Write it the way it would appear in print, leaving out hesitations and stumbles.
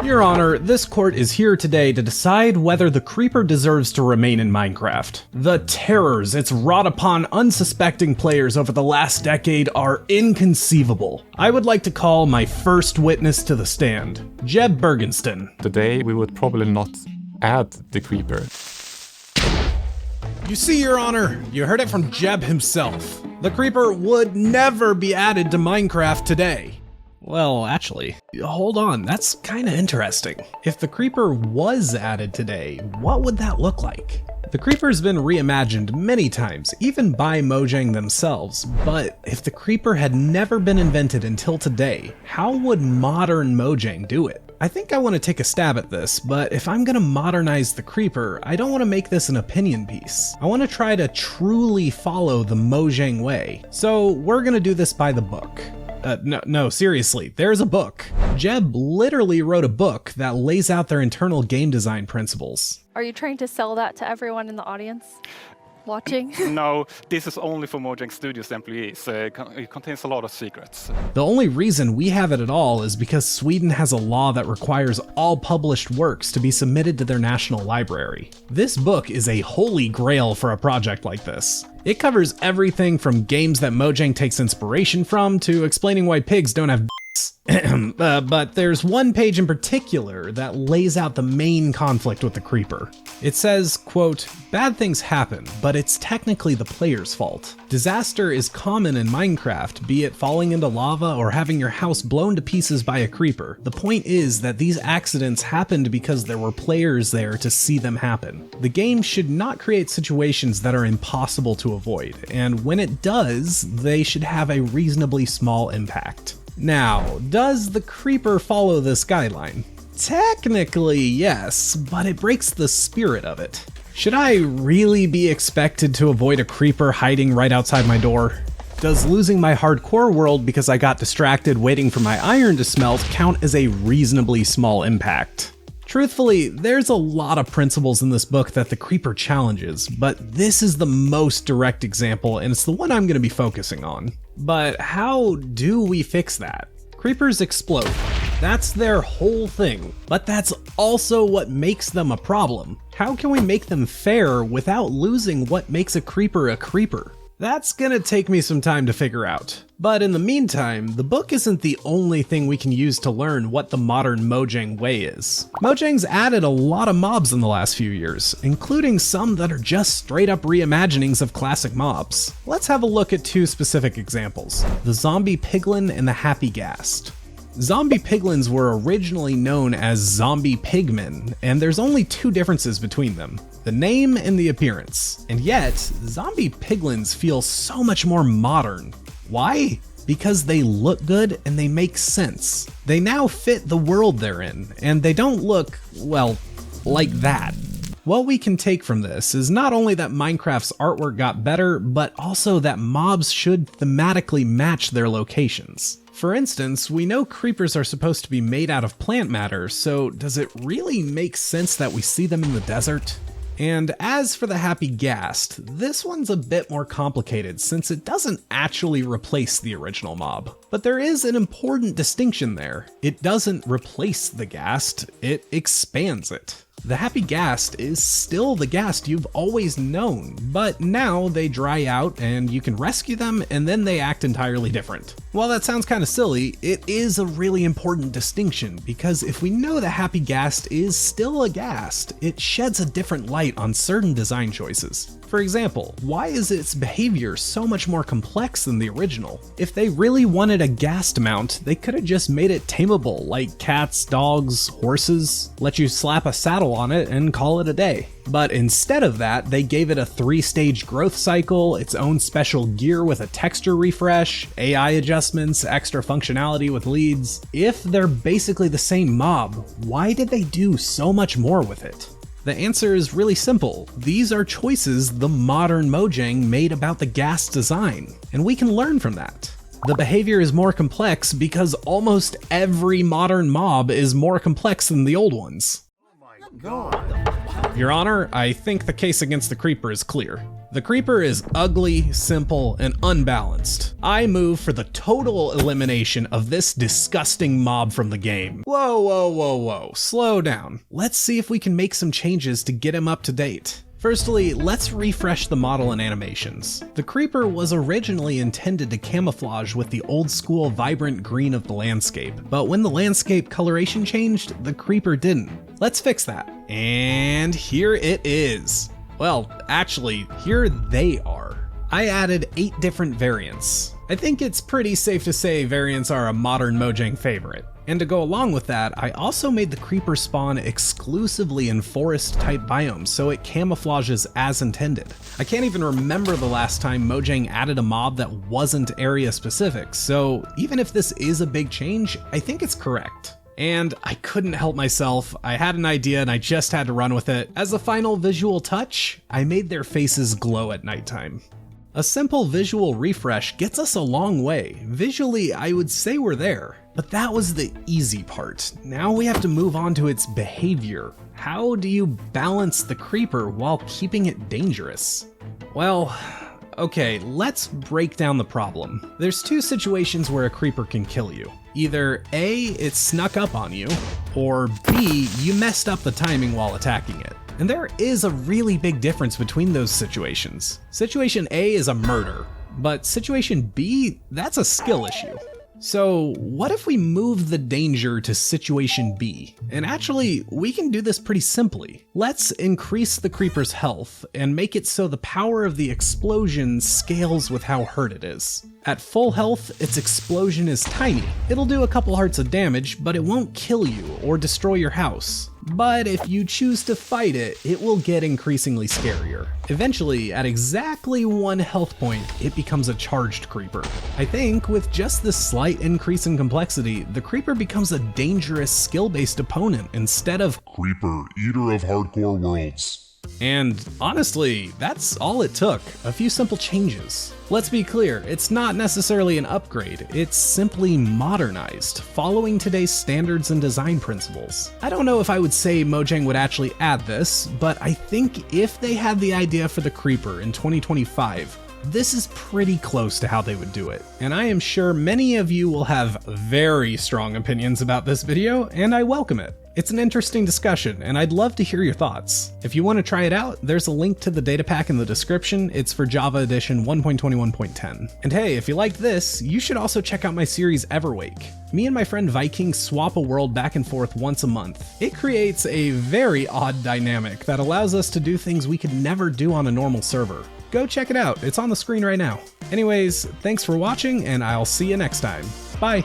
Your Honor, this court is here today to decide whether the creeper deserves to remain in Minecraft. The terrors it's wrought upon unsuspecting players over the last decade are inconceivable. I would like to call my first witness to the stand, Jeb Bergenston. Today we would probably not add the creeper. You see, Your Honor, you heard it from Jeb himself. The creeper would never be added to Minecraft today. Well, actually, hold on, that's kinda interesting. If the creeper was added today, what would that look like? The creeper's been reimagined many times, even by Mojang themselves, but if the creeper had never been invented until today, how would modern Mojang do it? I think I want to take a stab at this, but if I'm gonna modernize the creeper, I don't want to make this an opinion piece. I want to try to truly follow the Mojang way. So we're gonna do this by the book. No, seriously, there's a book. Jeb literally wrote a book that lays out their internal game design principles. Are you trying to sell that to everyone in the audience watching? No, this is only for Mojang Studios employees. It contains a lot of secrets. The only reason we have it at all is because Sweden has a law that requires all published works to be submitted to their national library. This book is a holy grail for a project like this. It covers everything from games that Mojang takes inspiration from to explaining why pigs don't have but there's one page in particular that lays out the main conflict with the creeper. It says, quote, "Bad things happen, but it's technically the player's fault. Disaster is common in Minecraft, be it falling into lava or having your house blown to pieces by a creeper. The point is that these accidents happened because there were players there to see them happen. The game should not create situations that are impossible to avoid, and when it does, they should have a reasonably small impact." Now, does the creeper follow this guideline? Technically, yes, but it breaks the spirit of it. Should I really be expected to avoid a creeper hiding right outside my door? Does losing my hardcore world because I got distracted waiting for my iron to smelt count as a reasonably small impact? Truthfully, there's a lot of principles in this book that the creeper challenges, but this is the most direct example and it's the one I'm going to be focusing on. But how do we fix that? Creepers explode. That's their whole thing, but that's also what makes them a problem. How can we make them fair without losing what makes a creeper a creeper? That's gonna take me some time to figure out. But in the meantime, the book isn't the only thing we can use to learn what the modern Mojang way is. Mojang's added a lot of mobs in the last few years, including some that are just straight up reimaginings of classic mobs. Let's have a look at two specific examples, the zombie piglin and the happy ghast. Zombie piglins were originally known as zombie pigmen, and there's only two differences between them. The name and the appearance. And yet, zombie piglins feel so much more modern. Why? Because they look good and they make sense. They now fit the world they're in, and they don't look, well, like that. What we can take from this is not only that Minecraft's artwork got better, but also that mobs should thematically match their locations. For instance, we know creepers are supposed to be made out of plant matter, so does it really make sense that we see them in the desert? And as for the happy ghast, this one's a bit more complicated since it doesn't actually replace the original mob. But there is an important distinction there. It doesn't replace the ghast, it expands it. The happy ghast is still the ghast you've always known, but now they dry out and you can rescue them and then they act entirely different. While that sounds kind of silly, it is a really important distinction because if we know the happy ghast is still a ghast, it sheds a different light on certain design choices. For example, why is its behavior so much more complex than the original? If they really wanted a ghast mount, they could have just made it tameable, like cats, dogs, horses, let you slap a saddle on it and call it a day. But instead of that, they gave it a 3-stage growth cycle, its own special gear with a texture refresh, AI adjustments, extra functionality with leads. If they're basically the same mob, why did they do so much more with it? The answer is really simple. These are choices the modern Mojang made about the ghast design, and we can learn from that. The behavior is more complex because almost every modern mob is more complex than the old ones. Your Honor, I think the case against the creeper is clear. The creeper is ugly, simple, and unbalanced. I move for the total elimination of this disgusting mob from the game. Whoa, slow down. Let's see if we can make some changes to get him up to date. Firstly, let's refresh the model and animations. The creeper was originally intended to camouflage with the old school vibrant green of the landscape, but when the landscape coloration changed, the creeper didn't. Let's fix that. And here it is. Well, actually, here they are. I added 8 different variants. I think it's pretty safe to say variants are a modern Mojang favorite. And to go along with that, I also made the creeper spawn exclusively in forest-type biomes, so it camouflages as intended. I can't even remember the last time Mojang added a mob that wasn't area-specific, so even if this is a big change, I think it's correct. And I couldn't help myself. I had an idea and I just had to run with it. As a final visual touch, I made their faces glow at nighttime. A simple visual refresh gets us a long way. Visually, I would say we're there. But that was the easy part. Now we have to move on to its behavior. How do you balance the creeper while keeping it dangerous? Well, okay, let's break down the problem. There's 2 situations where a creeper can kill you. Either A, it snuck up on you, or B, you messed up the timing while attacking it. And there is a really big difference between those situations. Situation A is a murder, but situation B, that's a skill issue. So what if we move the danger to situation B? And actually, we can do this pretty simply. Let's increase the creeper's health and make it so the power of the explosion scales with how hurt it is. At full health, its explosion is tiny. It'll do a couple hearts of damage, but it won't kill you or destroy your house. But if you choose to fight it, it will get increasingly scarier. Eventually, at exactly 1 health point, it becomes a charged creeper. I think with just this slight increase in complexity, the creeper becomes a dangerous skill-based opponent instead of Creeper, eater of hardcore worlds. And honestly, that's all it took, a few simple changes. Let's be clear, it's not necessarily an upgrade, it's simply modernized, following today's standards and design principles. I don't know if I would say Mojang would actually add this, but I think if they had the idea for the creeper in 2025, this is pretty close to how they would do it. And I am sure many of you will have very strong opinions about this video, and I welcome it. It's an interesting discussion, and I'd love to hear your thoughts. If you want to try it out, there's a link to the data pack in the description. It's for Java Edition 1.21.10. And hey, if you liked this, you should also check out my series Everwake. Me and my friend Viking swap a world back and forth once a month. It creates a very odd dynamic that allows us to do things we could never do on a normal server. Go check it out, it's on the screen right now. Anyways, thanks for watching, and I'll see you next time. Bye!